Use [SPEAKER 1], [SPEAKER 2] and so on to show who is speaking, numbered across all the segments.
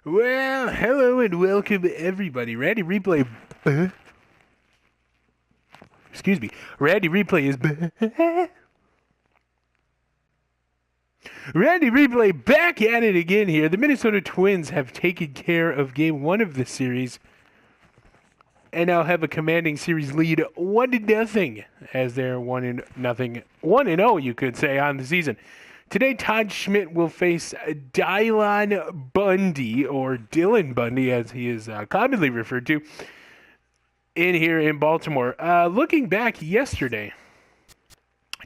[SPEAKER 1] Well, hello and welcome everybody. Randy Replay. Excuse me. Randy Replay is. Randy Replay back at it again here. The Minnesota Twins have taken care of game one of the series and now have a commanding series lead 1-0 as they're 1-0, you could say, on the season. Today, Todd Schmidt will face Dylan Bundy, or Dylan Bundy, as he is commonly referred to, in here in Baltimore. Looking back yesterday,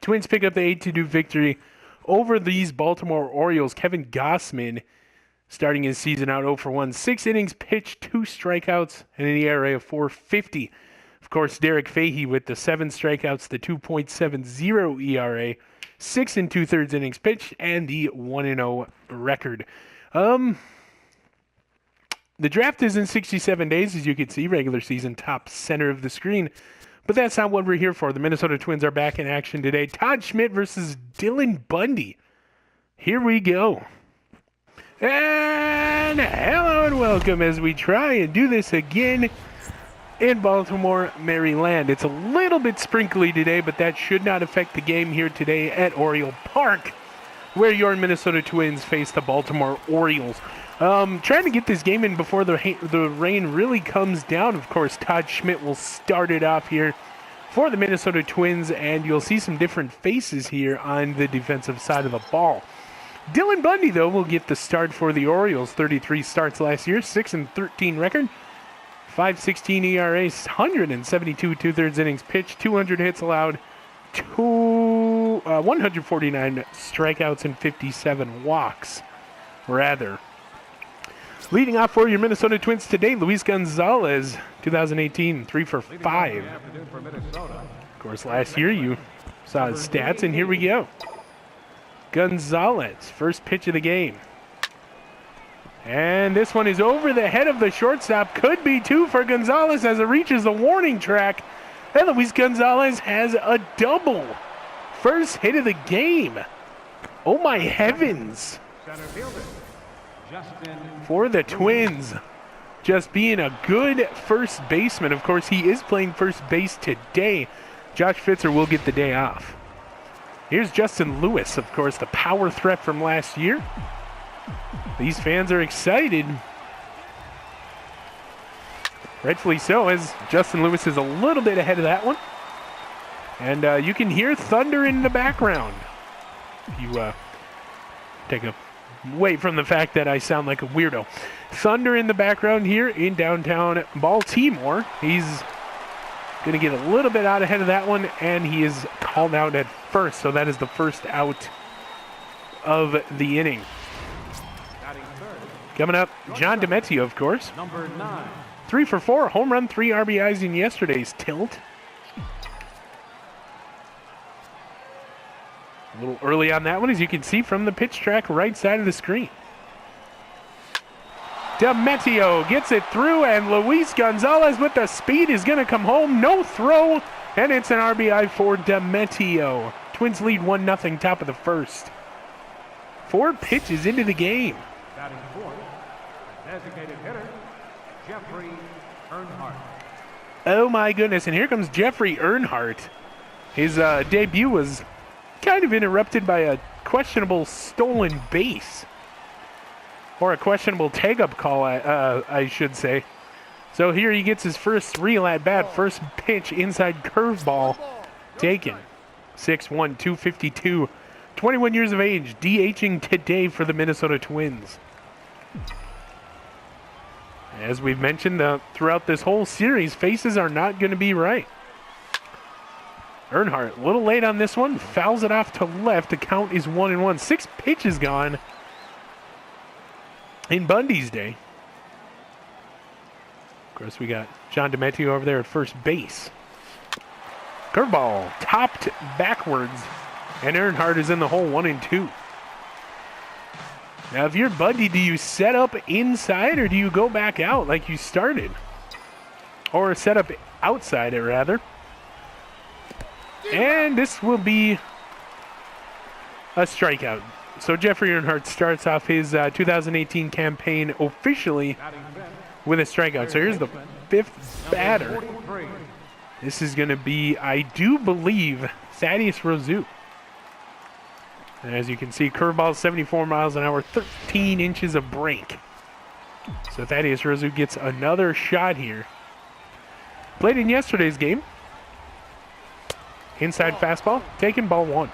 [SPEAKER 1] Twins pick up the 8-2 victory over these Baltimore Orioles. Kevin Gausman starting his season out 0-for-1. 6 innings pitched, 2 strikeouts, and an ERA of .450. Of course, Derek Fahey with the 7 strikeouts, the 2.70 ERA, 6 2/3 innings pitched, and the 1-0 record. The draft is in 67 days, as you can see, regular season top center of the screen. But that's not what we're here for. The Minnesota Twins are back in action today. Todd Schmidt versus Dylan Bundy. Here we go. And hello and welcome as we try and do this again in Baltimore, Maryland. It's a little bit sprinkly today, but that should not affect the game here today at Oriole Park, where your Minnesota Twins face the Baltimore Orioles. Trying to get this game in before the rain really comes down. Of course, Todd Schmidt will start it off here for the Minnesota Twins, and you'll see some different faces here on the defensive side of the ball. Dylan Bundy, though, will get the start for the Orioles. 33 starts last year, 6-13 record, 5.16 ERA, 172 2/3 innings pitched, 200 hits allowed, 149 strikeouts, and 57 walks, rather. Leading off for your Minnesota Twins today, Luis Gonzalez, 2018, 3-for-5. Of course, last year you saw his stats, and here we go. Gonzalez, first pitch of the game. And this one is over the head of the shortstop. Could be 2 for Gonzalez as it reaches the warning track. And Luis Gonzalez has a double. First hit of the game. Oh my heavens. For the Twins. Just being a good first baseman. Of course, he is playing first base today. Josh Fitzer will get the day off. Here's Justin Lewis, of course, the power threat from last year. These fans are excited. Rightfully so, as Justin Lewis is a little bit ahead of that one. And you can hear thunder in the background. If you take away from the fact that I sound like a weirdo. Thunder in the background here in downtown Baltimore. He's going to get a little bit out ahead of that one, and he is called out at first. So that is the first out of the inning. Coming up, John DeMettio, of course.
[SPEAKER 2] Number 9.
[SPEAKER 1] 3-for-4, home run, 3 RBIs in yesterday's tilt. A little early on that one, as you can see from the pitch track right side of the screen. DeMettio gets it through, and Luis Gonzalez with the speed is going to come home. No throw, and it's an RBI for DeMettio. Twins lead 1-0, top of the first. 4 pitches into the game.
[SPEAKER 2] Batting fourth, designated hitter, Jeffrey Earnhardt.
[SPEAKER 1] Oh my goodness, and here comes Jeffrey Earnhardt. His debut was kind of interrupted by a questionable stolen base. Or a questionable tag-up call, I should say. So here he gets his first real at-bat, first pitch, inside curveball taken. 6'1", 252, 21 years of age, DHing today for the Minnesota Twins. As we've mentioned throughout this whole series, faces are not going to be right. Earnhardt, a little late on this one, fouls it off to left. The count is 1-1. 6 pitches gone in Bundy's day. Of course, we got John DeMettio over there at first base. Curveball, topped backwards, and Earnhardt is in the hole, 1-2. Now, if you're Bundy, do you set up inside or do you go back out like you started? Or set up outside it, rather. And this will be a strikeout. So Jeffrey Earnhardt starts off his 2018 campaign officially with a strikeout. So here's the 5th batter. This is going to be, I do believe, Thaddeus Rozu. And as you can see, curveball 74 miles an hour, 13 inches of break. So Thaddeus Rozu gets another shot here. Played in yesterday's game. Inside fastball, taken ball 1.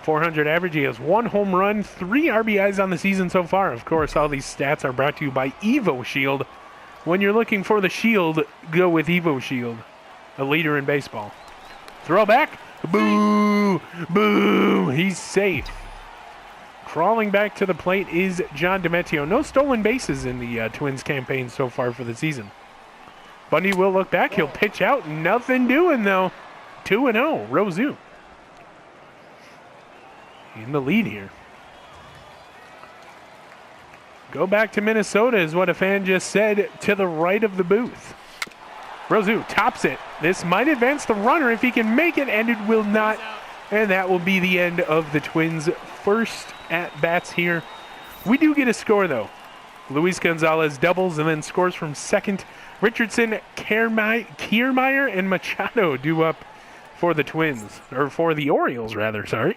[SPEAKER 1] 400 average. He has 1 home run, 3 RBIs on the season so far. Of course, all these stats are brought to you by Evo Shield. When you're looking for the shield, go with Evo Shield, a leader in baseball. Throw back. Boo! Boo! He's safe. Crawling back to the plate is John DiMettio. No stolen bases in the Twins campaign so far for the season. Bundy will look back. He'll pitch out. Nothing doing, though. 2-0. Rozu in the lead here. Go back to Minnesota is what a fan just said to the right of the booth. Rozu tops it. This might advance the runner if he can make it, and it will not. And that will be the end of the Twins' first at-bats here. We do get a score, though. Luis Gonzalez doubles and then scores from second. Richardson, Kiermaier, and Machado due up for the Twins. Or for the Orioles, rather, sorry.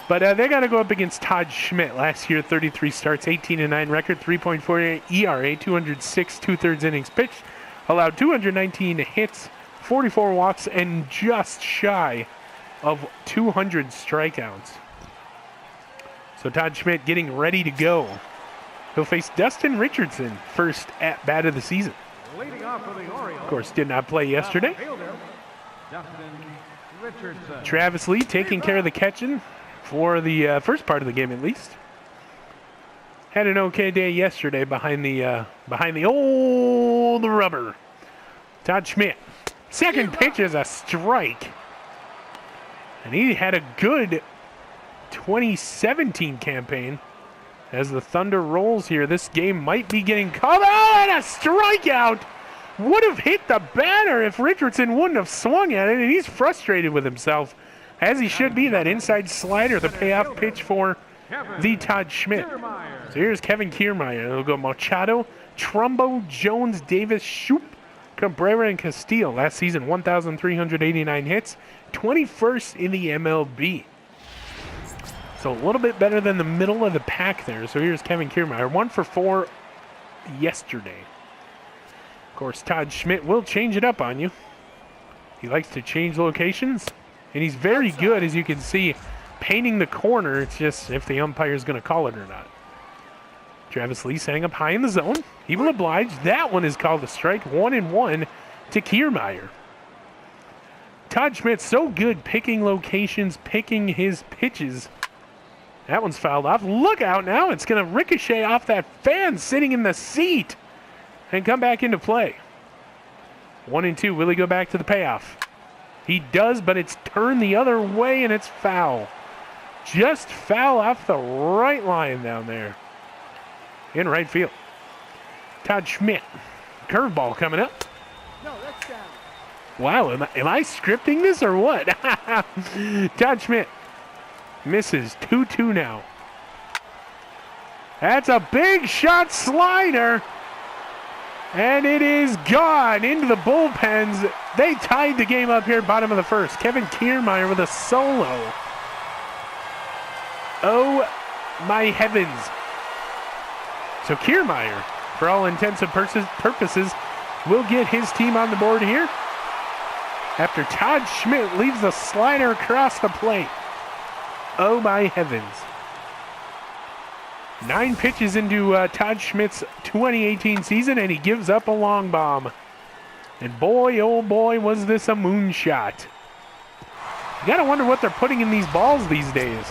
[SPEAKER 1] But they got to go up against Todd Schmidt. Last year, 33 starts, 18-9 record, 3.48 ERA, 206 2/3 innings pitched. Allowed 219 hits, 44 walks, and just shy of 200 strikeouts. So Todd Schmidt getting ready to go. He'll face Dustin Richardson, first at-bat of the season.
[SPEAKER 2] Leading off for the Orioles,
[SPEAKER 1] Of course, did not play yesterday.
[SPEAKER 2] fielder, Dustin Richardson.
[SPEAKER 1] Travis Lee taking care of the catching for the first part of the game, at least. Had an okay day yesterday behind the rubber. Todd Schmidt. Second pitch is a strike. And he had a good 2017 campaign. As the Thunder rolls here, this game might be getting called. Oh, and a strikeout! Would have hit the batter if Richardson wouldn't have swung at it, and he's frustrated with himself, as he should be. That inside slider, the payoff pitch for the Todd Schmidt. So here's Kevin Kiermaier. It'll go Machado, Trumbo, Jones, Davis, Shoop, Cabrera, and Castillo. Last season, 1,389 hits, 21st in the MLB. So a little bit better than the middle of the pack there. So here's Kevin Kiermaier, 1 for 4 yesterday. Of course, Todd Schmidt will change it up on you. He likes to change locations, and he's very good, as you can see, painting the corner. It's just if the umpire is going to call it or not. Travis Lee setting up high in the zone. He will oblige. That one is called a strike. 1-1 to Kiermaier. Todd Schmidt so good picking locations, picking his pitches. That one's fouled off. Look out now. It's going to ricochet off that fan sitting in the seat and come back into play. 1-2. Will he go back to the payoff? He does, but it's turned the other way, and it's foul. Just foul off the right line down there in right field. Todd Schmidt. Curveball coming up.
[SPEAKER 3] No, that's down.
[SPEAKER 1] Wow, am I scripting this or what? Todd Schmidt misses 2-2 now. That's a big shot slider. And it is gone into the bullpens. They tied the game up here bottom of the first. Kevin Kiermaier with a solo. Oh my heavens. So Kiermaier, for all intents and purposes, will get his team on the board here after Todd Schmidt leaves the slider across the plate. Oh my heavens. 9 pitches into Todd Schmidt's 2018 season, and he gives up a long bomb. And boy, oh boy, was this a moonshot. You gotta wonder what they're putting in these balls these days.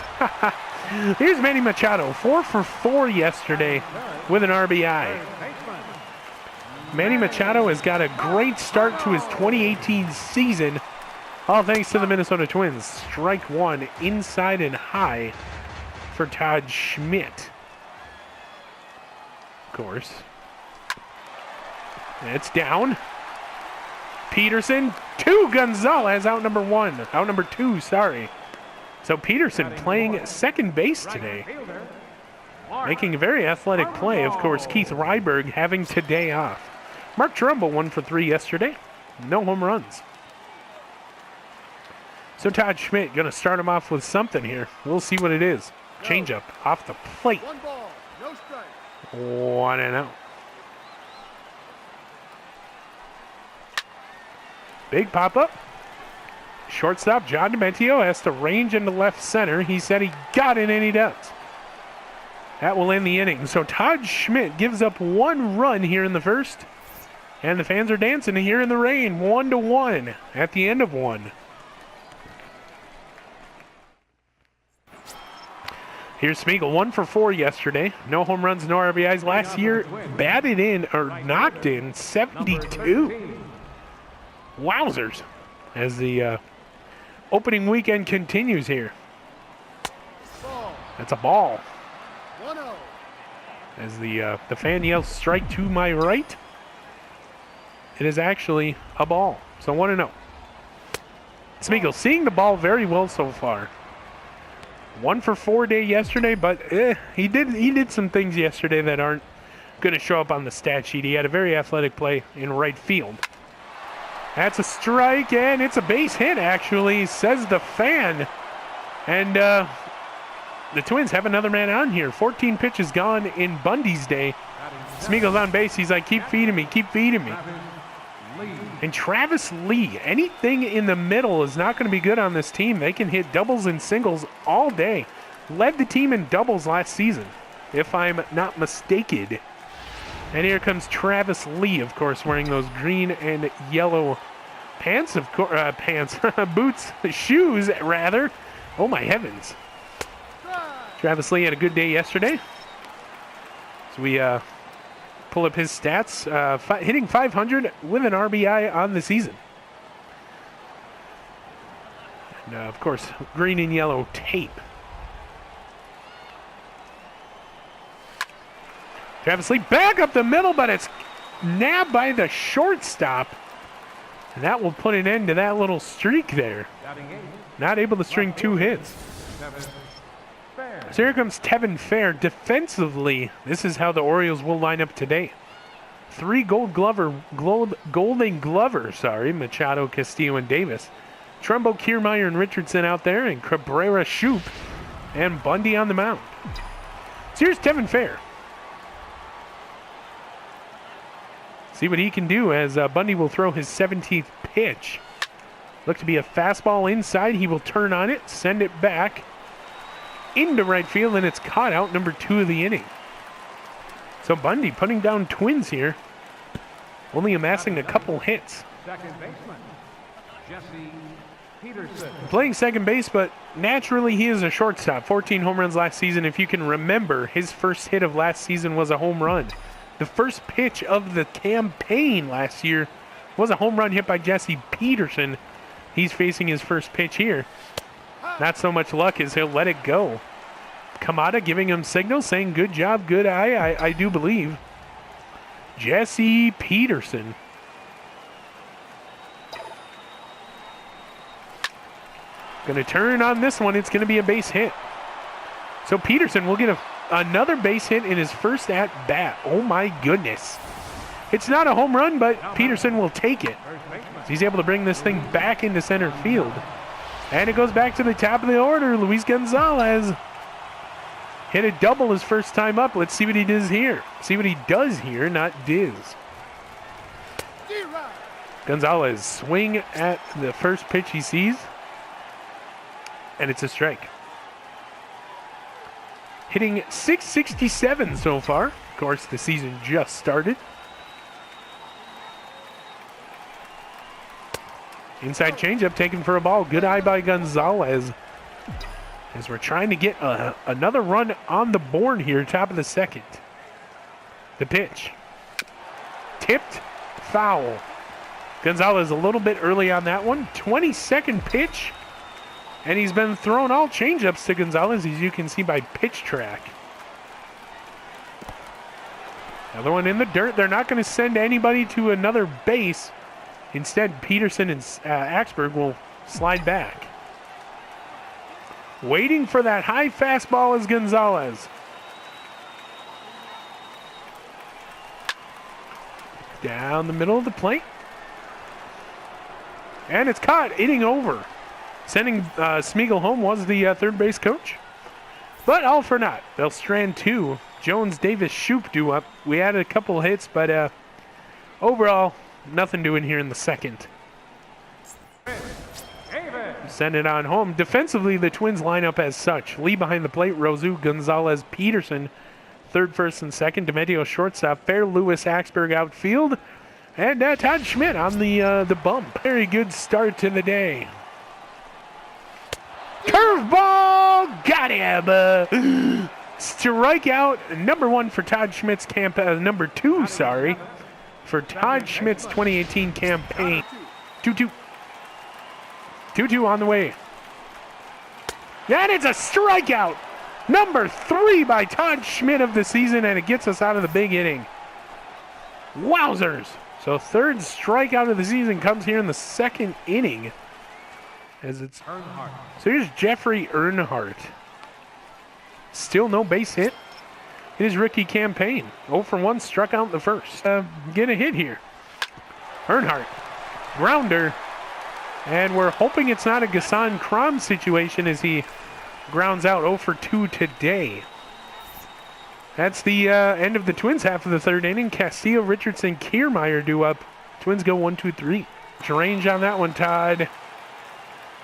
[SPEAKER 1] Here's Manny Machado, 4 for 4 yesterday with an RBI. Manny Machado has got a great start to his 2018 season, all thanks to the Minnesota Twins. Strike 1, inside and high for Todd Schmidt. Of course. It's down. Peterson, 2 Gonzalez, out number 2, sorry. So Peterson playing second base today, making a very athletic play. Of course, Keith Ryberg having today off. Mark Trumbull 1 for 3 yesterday. No home runs. So Todd Schmidt going to start him off with something here. We'll see what it is. Changeup off the plate.
[SPEAKER 3] 1 ball, no strike.
[SPEAKER 1] 1 and out. Big pop-up. Shortstop John Dementio has to range into left center. He said he got it, and he does. That will end the inning. So Todd Schmidt gives up 1 run here in the first. And the fans are dancing here in the rain. 1-1 at the end of 1. Here's Smeagol, 1 for 4 yesterday. No home runs, no RBIs. Last year, batted in, or knocked in, 72. Wowzers. As the opening weekend continues here. That's a ball.
[SPEAKER 3] 1-0.
[SPEAKER 1] As the fan yells, strike to my right. It is actually a ball. So 1-0. Smeagol seeing the ball very well so far. 1 for 4 day yesterday, but he did some things yesterday that aren't going to show up on the stat sheet. He had a very athletic play in right field. That's a strike, and it's a base hit, actually, says the fan. And the Twins have another man on here. 14 pitches gone in Bundy's day. Smeagol's on base. He's like, keep feeding me, keep feeding me. And Travis Lee, anything in the middle is not going to be good on this team. They can hit doubles and singles all day. Led the team in doubles last season, if I'm not mistaken. And here comes Travis Lee, of course, wearing those green and yellow pants, boots, shoes, rather. Oh, my heavens. Travis Lee had a good day yesterday. So we pull up his stats, hitting 500 with an RBI on the season. And, of course, green and yellow tape. Travis Lee back up the middle, but it's nabbed by the shortstop. And that will put an end to that little streak there. Not able to string 2 hits. So here comes Tevin Fair. Defensively, this is how the Orioles will line up today. 3 Golden Glover, Machado, Castillo, and Davis. Trumbo, Kiermaier, and Richardson out there, and Cabrera, Shoop, and Bundy on the mound. So here's Tevin Fair. See what he can do as Bundy will throw his 17th pitch. Look to be a fastball inside. He will turn on it, send it back into right field, and it's caught out, number 2 of the inning. So Bundy putting down Twins here, only amassing a couple hits.
[SPEAKER 2] Second baseman, Jesse Peterson.
[SPEAKER 1] Playing second base, but naturally he is a shortstop. 14 home runs last season. If you can remember, his first hit of last season was a home run. The first pitch of the campaign last year was a home run hit by Jesse Peterson. He's facing his first pitch here. Not so much luck as he'll let it go. Kamada giving him signals, saying good job, good eye, I do believe. Jesse Peterson. Going to turn on this one. It's going to be a base hit. So Peterson will get another base hit in his first at-bat. Oh, my goodness. It's not a home run, but Peterson will take it. So he's able to bring this thing back into center field. And it goes back to the top of the order. Luis Gonzalez hit a double his first time up. Let's see what he does here. See what he does here, not Diz. Gonzalez swing at the first pitch he sees. And it's a strike. Hitting .667 so far. Of course, the season just started. Inside changeup taken for a ball. Good eye by Gonzalez. As we're trying to get another run on the board here, top of the second. The pitch. Tipped, foul. Gonzalez a little bit early on that one. 22nd pitch. And he's been throwing all changeups to Gonzalez, as you can see by pitch track. Another one in the dirt. They're not going to send anybody to another base. Instead, Peterson and Axberg will slide back. Waiting for that high fastball is Gonzalez. Down the middle of the plate. And it's caught, inning over. Sending Smeagol home was the third base coach. But all for naught. They'll strand two. Jones, Davis, Shoop due up. We added a couple hits, but overall, nothing doing here in the second. Send it on home. Defensively, the Twins line up as such. Lee behind the plate, Rosu, Gonzalez, Peterson, third, first, and second. Demetrio shortstop, Fair, Lewis, Axberg outfield, and Todd Schmidt on the bump. Very good start to the day. Curveball, got him. Strikeout number one for Todd Schmidt's number two, sorry, for Todd Schmidt's 2018 campaign. 2-2. 2-2 on the way. And it's a strikeout. Number 3 by Todd Schmidt of the season, and it gets us out of the big inning. Wowzers. So third strikeout of the season comes here in the second inning. As it's
[SPEAKER 2] Earnhardt.
[SPEAKER 1] So here's Jeffrey Earnhardt. Still no base hit in his rookie campaign. 0 for 1, struck out in the first. Get a hit here. Earnhardt. Grounder. And we're hoping it's not a Gassan Crom situation as he grounds out 0 for 2 today. That's the end of the Twins half of the third inning. Castillo, Richardson, Kiermaier due up. Twins go 1-2-3. Range on that one, Todd.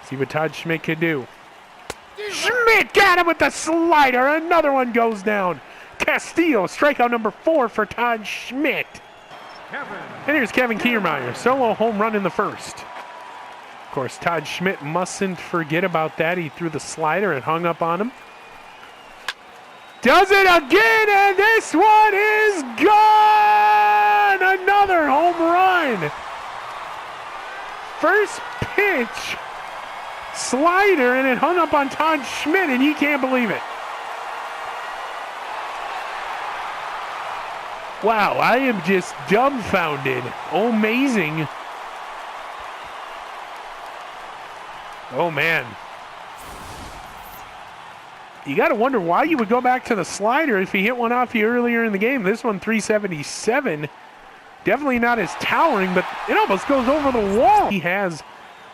[SPEAKER 1] See what Todd Schmidt can do. Schmidt got him with the slider. Another one goes down. Castillo, strikeout number 4 for Todd Schmidt. And here's Kevin Kiermaier. Solo home run in the first. Of course, Todd Schmidt mustn't forget about that. He threw the slider and hung up on him. Does it again, and this one is gone! Another home run. First pitch, slider, and it hung up on Todd Schmidt, and he can't believe it. Wow, I am just dumbfounded. Amazing. Oh, man. You got to wonder why you would go back to the slider if he hit one off you earlier in the game. This one, 377. Definitely not as towering, but it almost goes over the wall. He has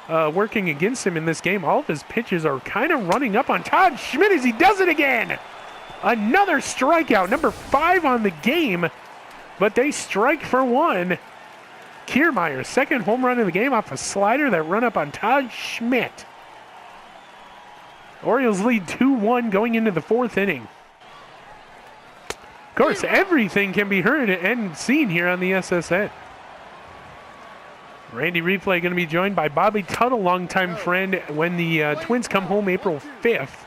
[SPEAKER 1] working against him in this game. All of his pitches are kind of running up on Todd Schmidt as he does it again. Another strikeout, number 5 on the game, but they strike for 1. Kiermaier, second home run of the game off a slider that run up on Todd Schmidt. Orioles lead 2-1 going into the fourth inning. Of course, everything can be heard and seen here on the SSN. Randy Replay going to be joined by Bobby Tuttle, longtime friend, when the Twins come home April 5th.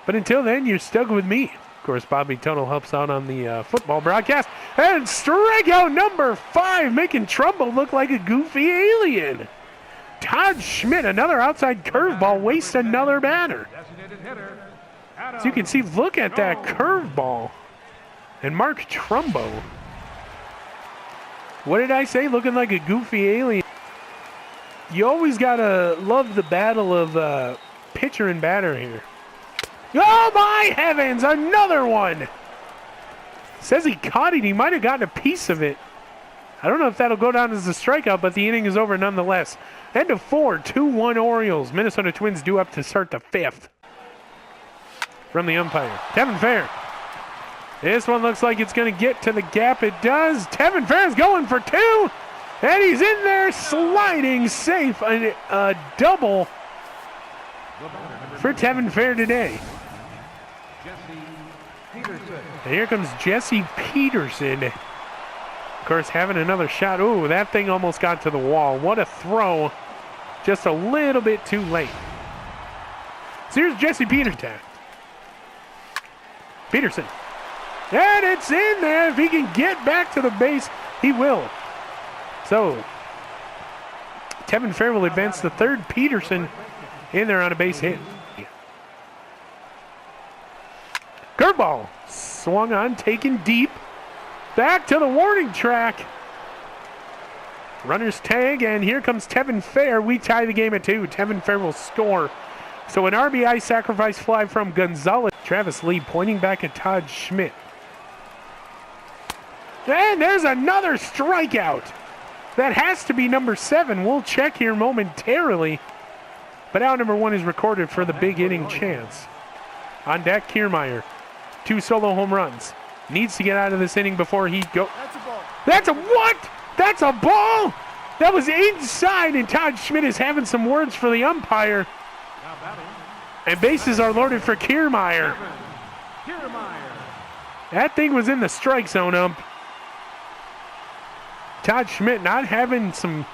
[SPEAKER 1] But until then, you're stuck with me. Of course, Bobby Tuttle helps out on the football broadcast. And strikeout number 5, making Trumbo look like a goofy alien. Todd Schmidt, another outside curveball, wastes another batter. As you can see, look at that curveball. And Mark Trumbo. What did I say? Looking like a goofy alien. You always got to love the battle of pitcher and batter here. Oh, my heavens, another one. Says he caught it. He might have gotten a piece of it. I don't know if that'll go down as a strikeout, but the inning is over nonetheless. End of 4, 2-1 Orioles. Minnesota Twins due up to start the 5th. From the umpire, Tevin Fair. This one looks like it's going to get to the gap. It does. Tevin Fair's going for 2. And he's in there sliding safe. A double for Tevin Fair today. And here comes Jesse Peterson. Of course, having another shot. Ooh, that thing almost got to the wall. What a throw. Just a little bit too late. So here's Jesse Peterson. Peterson. And it's in there. If he can get back to the base, he will. So, Tevin Fair will advance the third. Peterson in there on a base hit. Curveball. Swung on, taken deep. Back to the warning track. Runners tag, and here comes Tevin Fair. We tie the game at 2. Tevin Fair will score So an RBI sacrifice fly from Gonzalez. Travis Lee pointing back at Todd Schmidt. And there's another strikeout. That has to be number 7. We'll check here momentarily. But out number 1 is recorded for the big inning chance. On deck, Kiermaier. 2 solo home runs. Needs to get out of this inning before he go.
[SPEAKER 3] That's a ball.
[SPEAKER 1] That's a what? That's a ball? That was inside, and Todd Schmidt is having some words for the umpire.
[SPEAKER 2] Now batting,
[SPEAKER 1] And bases are loaded for Kiermaier.
[SPEAKER 2] Kiermaier.
[SPEAKER 1] That thing was in the strike zone, ump. Todd Schmidt not having some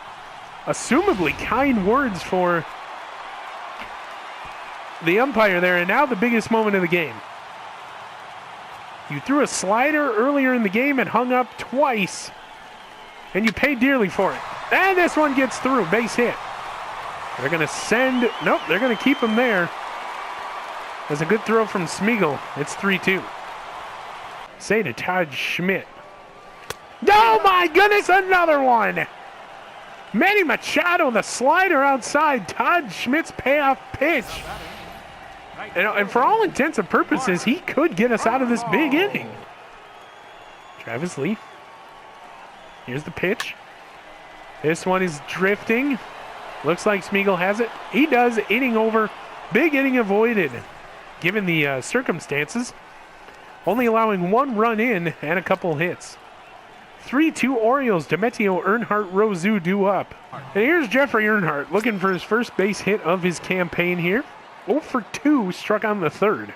[SPEAKER 1] assumably kind words for the umpire there, and now the biggest moment of the game. You threw a slider earlier in the game and hung up twice, and you paid dearly for it. And this one gets through, base hit. They're going to send, nope, they're going to keep him there. There's a good throw from Smeagol. It's 3-2. Say to Todd Schmidt. Oh my goodness, another one! Manny Machado, the slider outside. Todd Schmidt's payoff pitch. And for all intents and purposes, he could get us out of this big inning. Travis Lee. Here's the pitch. This one is drifting. Looks like Smeagol has it. He does. Inning over. Big inning avoided, given the circumstances. Only allowing 1 run in and a couple hits. 3-2 Orioles. Demetrio Earnhardt Rosu due up. And here's Jeffrey Earnhardt looking for his first base hit of his campaign here. 0 for 2, struck on the 3rd.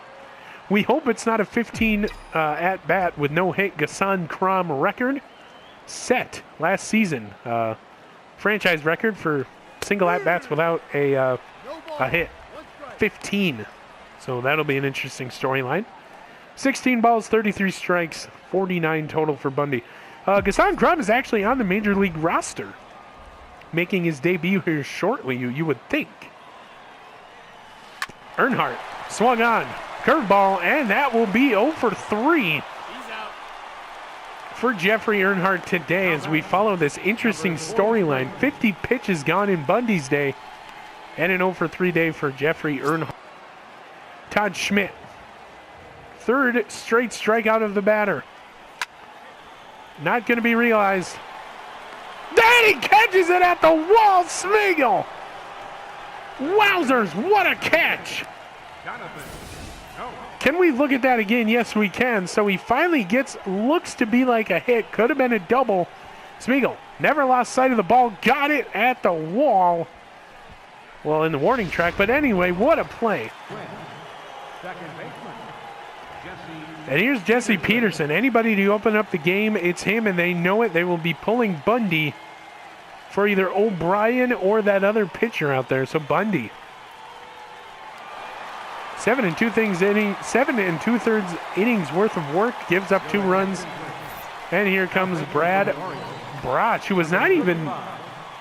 [SPEAKER 1] We hope it's not a 15 at-bat with no hit Gassan Crom record. Set last season. Franchise record for single at-bats without a hit. 15. So that'll be an interesting storyline. 16 balls, 33 strikes, 49 total for Bundy. Gassan Crom is actually on the Major League roster, making his debut here shortly, you would think. Earnhardt swung on. Curveball, and that will be 0 for 3 for Jeffrey Earnhardt today as we follow this interesting storyline. 50 pitches gone in Bundy's day, and an 0 for 3 day for Jeffrey Earnhardt. Todd Schmidt, 3rd straight strikeout of the batter. Not going to be realized. Then he catches it at the wall, Smeagol. Wowzers, what a catch.
[SPEAKER 2] Jonathan. No.
[SPEAKER 1] Can we look at that again? Yes, we can. So he finally looks to be like a hit. Could have been a double. Smeagol never lost sight of the ball. Got it at the wall. Well, in the warning track. But anyway, what a play.
[SPEAKER 2] Second baseman, Jesse.
[SPEAKER 1] And here's Jesse Peterson. Anybody to open up the game, it's him, and they know it. They will be pulling Bundy for either O'Brien or that other pitcher out there. So Bundy. 7 2/3 innings worth of work, gives up 2 runs. And here comes Brad Brach, who was not even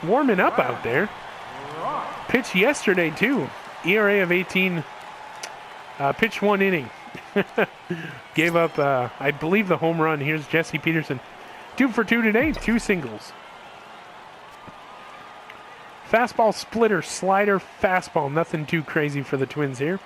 [SPEAKER 1] warming up out there. Pitched yesterday too. ERA of 18. Pitched 1 inning. Gave up, I believe, the home run. Here's Jesse Peterson. 2 for 2 today, 2 singles. Fastball, splitter, slider, fastball. Nothing too crazy for the Twins here.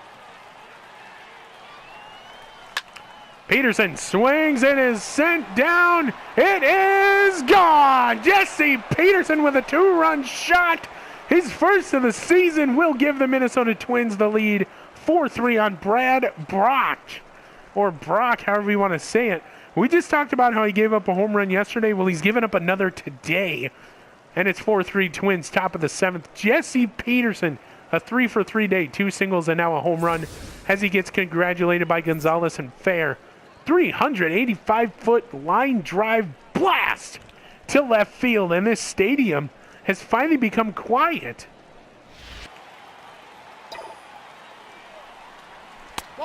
[SPEAKER 1] Peterson swings and is sent down. It is gone. Jesse Peterson with a 2-run shot. His first of the season will give the Minnesota Twins the lead. 4-3 on Brad Brach. Or Brock, however you want to say it. We just talked about how he gave up a home run yesterday. Well, he's given up another today. And it's 4-3 Twins, top of the 7th. Jesse Peterson, a 3 for 3 day, 2 singles and now a home run as he gets congratulated by Gonzalez and Fair. 385-foot line drive blast to left field, and this stadium has finally become quiet.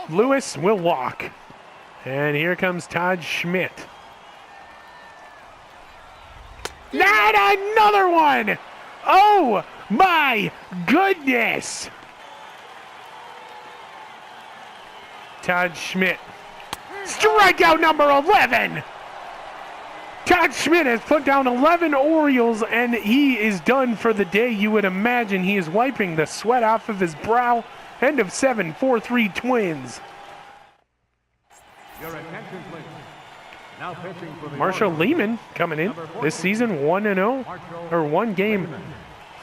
[SPEAKER 1] Lewis will walk. And here comes Todd Schmidt. Not another one! Oh my goodness! Todd Schmidt. Strikeout number 11! Todd Schmidt has put down 11 Orioles, and he is done for the day. You would imagine he is wiping the sweat off of his brow End of 7, 4-3 Twins.
[SPEAKER 2] Your attention, please. Now pitching for the
[SPEAKER 1] Marshall
[SPEAKER 2] Orioles.
[SPEAKER 1] Lehman coming in this season, 1-0, or 1 game,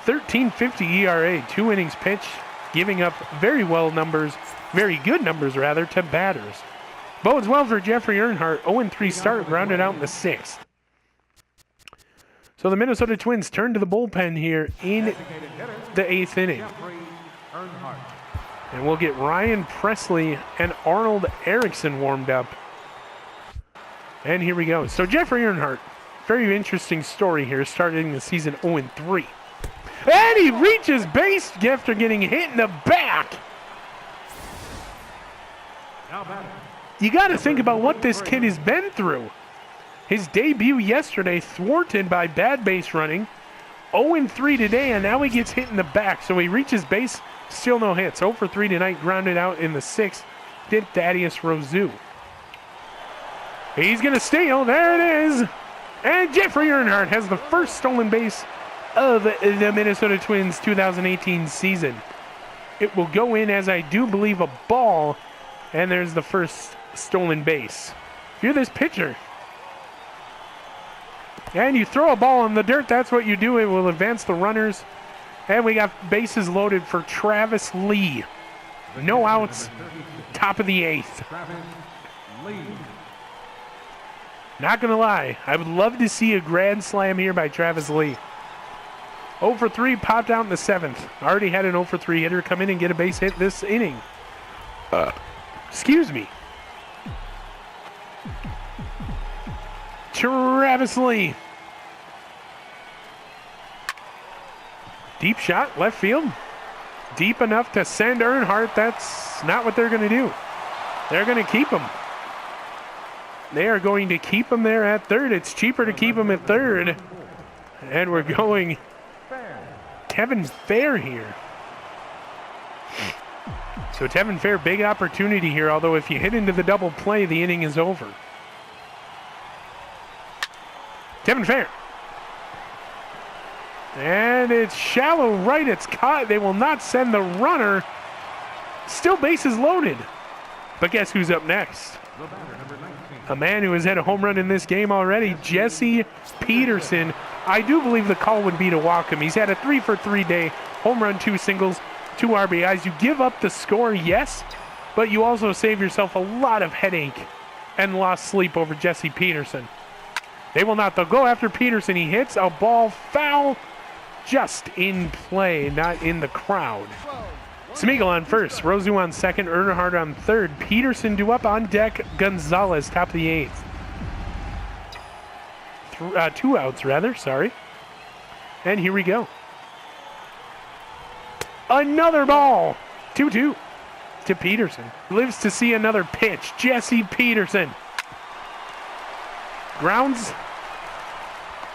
[SPEAKER 1] 13.50 ERA, 2 innings pitched, giving up very good numbers rather, to batters. Bodes well for Jeffrey Earnhardt, 0-3 start, grounded out in the 6th. So the Minnesota Twins turn to the bullpen here in
[SPEAKER 2] Designated hitter,
[SPEAKER 1] the 8th inning.
[SPEAKER 2] Jeffrey Earnhardt.
[SPEAKER 1] And we'll get Ryan Presley and Arnold Erickson warmed up. And here we go. So Jeffrey Earnhardt, very interesting story here, starting the season 0-3. And he reaches base after getting hit in the back.
[SPEAKER 2] Now batting.
[SPEAKER 1] You got to think about what this kid has been through. His debut yesterday thwarted by bad base running. 0-3 today, and now he gets hit in the back. So he reaches base, still no hits. 0-3 tonight, grounded out in the 6th. Did Thaddeus Rozu. He's going to steal. There it is. And Jeffrey Earnhardt has the first stolen base of the Minnesota Twins 2018 season. It will go in as I do believe a ball, and there's the first stolen base. If you're this pitcher and you throw a ball in the dirt, that's what you do. It will advance the runners. And we got bases loaded for Travis Lee. No outs, top of the 8th.
[SPEAKER 2] Travis Lee.
[SPEAKER 1] Not going to lie, I would love to see a grand slam here by Travis Lee. 0-3 popped out in the 7th. Already had an 0-3 hitter come in and get a base hit this inning. Excuse me. Travis Lee. Deep shot, left field. Deep enough to send Earnhardt. That's not what they're going to do. They're going to keep him. They are going to keep him there at third. It's cheaper to keep him at third. And we're going Kevin Fair here. So Tevin Fair, big opportunity here, although if you hit into the double play, the inning is over. Tevin Fair. And it's shallow right, it's caught. They will not send the runner. Still bases loaded. But guess who's up next?
[SPEAKER 2] The batter, number 19.
[SPEAKER 1] A man who has had a home run in this game already, Jesse Peterson. I do believe the call would be to walk him. He's had a 3-for-3 day, home run, 2 singles, 2 RBIs. You give up the score, yes, but you also save yourself a lot of headache and lost sleep over Jesse Peterson. They will not. They'll go after Peterson. He hits a ball foul, just in play, not in the crowd. Smeagol on first, Rozu on second, Earnhardt on third, Peterson due up on deck, Gonzalez top of the 8th. 2 outs rather, sorry. And here we go. Another ball, 2-2 to Peterson. Lives to see another pitch, Jesse Peterson. Grounds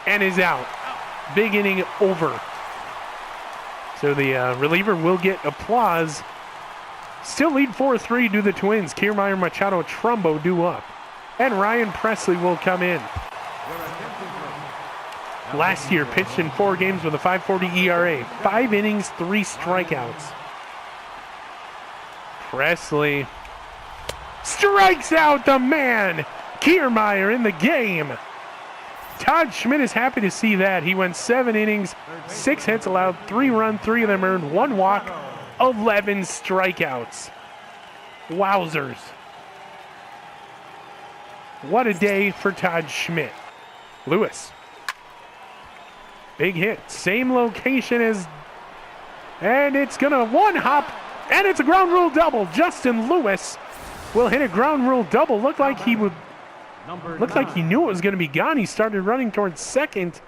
[SPEAKER 1] and is out. Big inning over. So the reliever will get applause. Still lead 4-3 to the Twins. Kiermaier, Machado, Trumbo due up. And Ryan Presley will come in. Last year pitched in 4 games with a 5.40 ERA. 5 innings, 3 strikeouts. Presley strikes out the man. Kiermaier in the game. Todd Schmidt is happy to see that. He went 7 innings, 6 hits allowed, 3 runs, 3 of them earned, 1 walk, 11 strikeouts. Wowzers. What a day for Todd Schmidt. Lewis. Big hit. Same location as... And it's going to one-hop, and it's a ground rule double. Justin Lewis will hit a ground rule double. Looked like he would... Looked like he knew it was going to be gone. He started running towards second.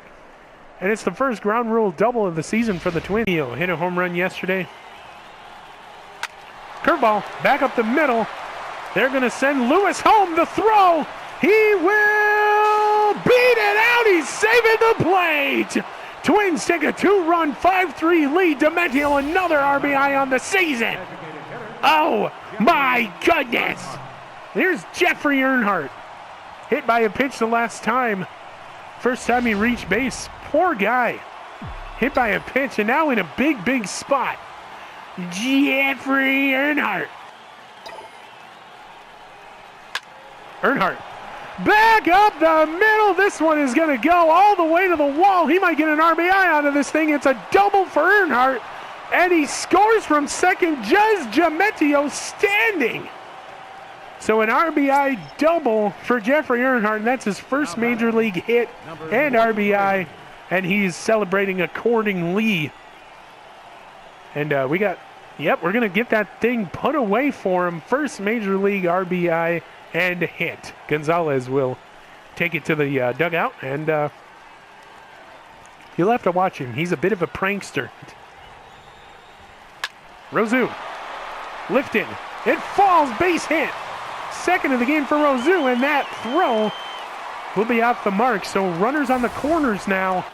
[SPEAKER 1] And it's the first ground rule double of the season for the Twins. Hit a home run yesterday. Curveball, back up the middle. They're going to send Lewis home. The throw. He will beat it out. He's saving the plate. Twins take a 2-run, 5-3 lead. Dementiel another RBI on the season. Oh, my goodness. There's Jeffrey Earnhardt. Hit by a pitch the last time. First time he reached base. Poor guy. Hit by a pitch and now in a big, big spot. Jeffrey Earnhardt. Earnhardt. Back up the middle. This one is going to go all the way to the wall. He might get an RBI out of this thing. It's a double for Earnhardt. And he scores from second. Just Giamettio standing. So an RBI double for Jeffrey Earnhardt. And that's his first major league hit and RBI. And he's celebrating accordingly. And we're going to get that thing put away for him. First major league RBI and hit. Gonzalez will take it to the dugout, and you'll have to watch him. He's a bit of a prankster. Rosu, lifted. It falls, base hit. Second of the game for Rosu, and that throw will be off the mark. So runners on the corners now.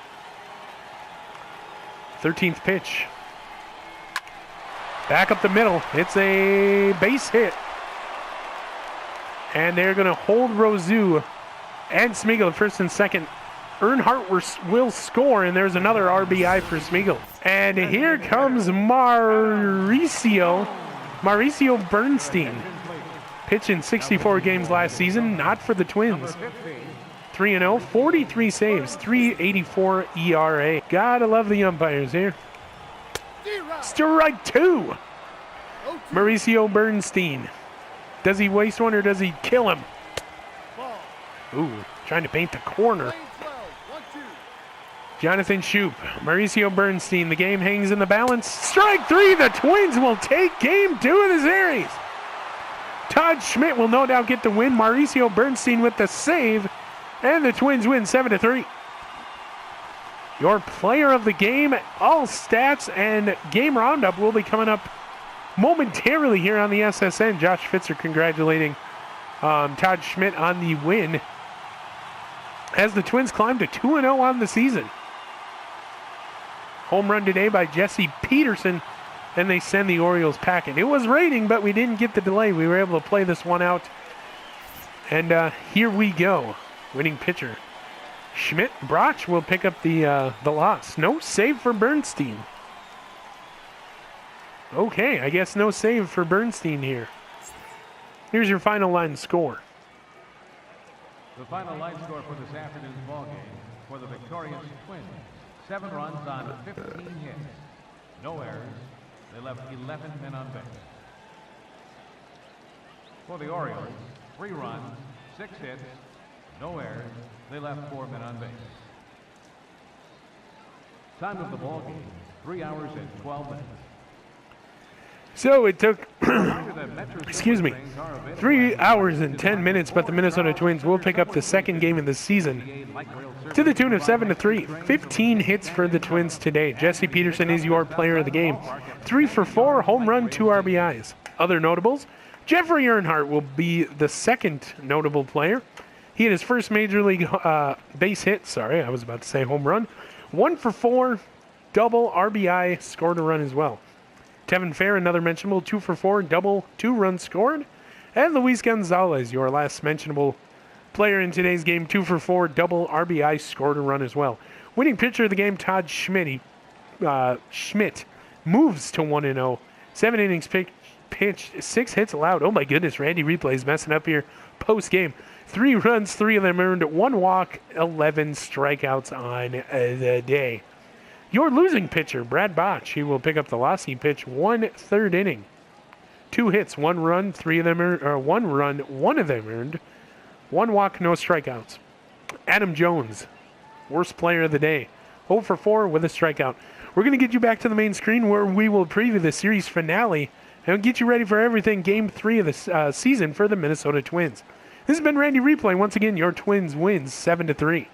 [SPEAKER 1] 13th pitch. Back up the middle. It's a base hit. And they're going to hold Rosu and Smeagol at first and second. Earnhardt will score, and there's another RBI for Smeagol. And here comes Mauricio Bernstein. Pitching 64 games last season, not for the Twins. 3-0, 43 saves, 3.84 ERA. Gotta love the umpires here. Strike two. Mauricio Bernstein. Does he waste one or does he kill him? Ooh, trying to paint the corner. Jonathan Shoup, Mauricio Bernstein. The game hangs in the balance. Strike three. The Twins will take game two of the series. Todd Schmidt will no doubt get the win. Mauricio Bernstein with the save. And the Twins win 7-3. Your player of the game, all stats and game roundup will be coming up momentarily here on the SSN. Josh Fitzer congratulating Todd Schmidt on the win as the Twins climb to 2-0 on the season. Home run today by Jesse Peterson, and they send the Orioles packing. It was raining, but we didn't get the delay. We were able to play this one out. And here we go. Winning pitcher. Schmidt. Broch will pick up the loss. No save for Bernstein. Okay, I guess no save for Bernstein here. Here's your final line score.
[SPEAKER 2] The final line score for this afternoon's ballgame for the victorious Twins. 7 runs on 15 hits. No errors. They left 11 men on base. For the Orioles, 3 runs, 6 hits, no errors. They left 4 men on base. Time of the ballgame, 3 hours and 12 minutes.
[SPEAKER 1] So it took, 3 hours and 10 minutes, but the Minnesota Twins will pick up the second game of the season to the tune of 7-3. 15 hits for the Twins today. Jesse Peterson is your player of the game. 3 for 4, home run, 2 RBIs. Other notables, Jeffrey Earnhardt will be the second notable player. He had his first major league base hit. Sorry, I was about to say home run. 1 for 4, double, RBI, scored a run as well. Tevin Fair, another mentionable, 2 for 4, double, 2 runs scored. And Luis Gonzalez, your last mentionable player in today's game, 2 for 4, double, RBI, scored a run as well. Winning pitcher of the game, Todd Schmidt. Schmidt moves to 1-0. 7 innings pitched, 6 hits allowed. Oh my goodness, Randy Replay's messing up here post-game. 3 runs, 3 of them earned, 1 walk, 11 strikeouts on the day. Your losing pitcher, Brad Botch, he will pick up the loss. He pitched 1/3 inning. 2 hits, 1 run, 3 of them earned, or 1 run, 1 of them earned, 1 walk, no strikeouts. Adam Jones, worst player of the day, 0 for 4 with a strikeout. We're going to get you back to the main screen where we will preview the series finale and get you ready for everything Game 3 of the season for the Minnesota Twins. This has been Randy Replay. Once again, your Twins wins 7-3.